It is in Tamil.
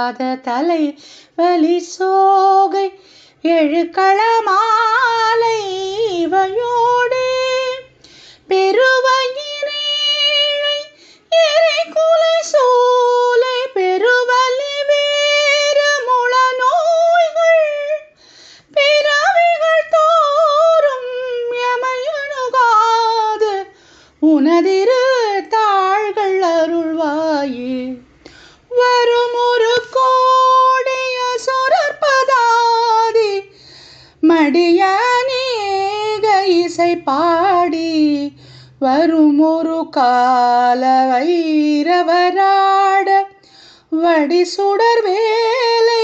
தீராத தலை வலி சோகை எழுக்களமாலை இவையோடே பெருவயிரேழை எரிகுலை சூலை பெருவலி வேறு முளநோய்கள் பிறவிகள் தோறும் எமையணுகாது உனதிரு தாள்கள் அருள்வாயே. வரும் ஒரு கோடிய சுரற்பதாதி மடிய அநேக இசை பாடி வரும் ஒரு கால வைரவராட வடி சுடர் வேலை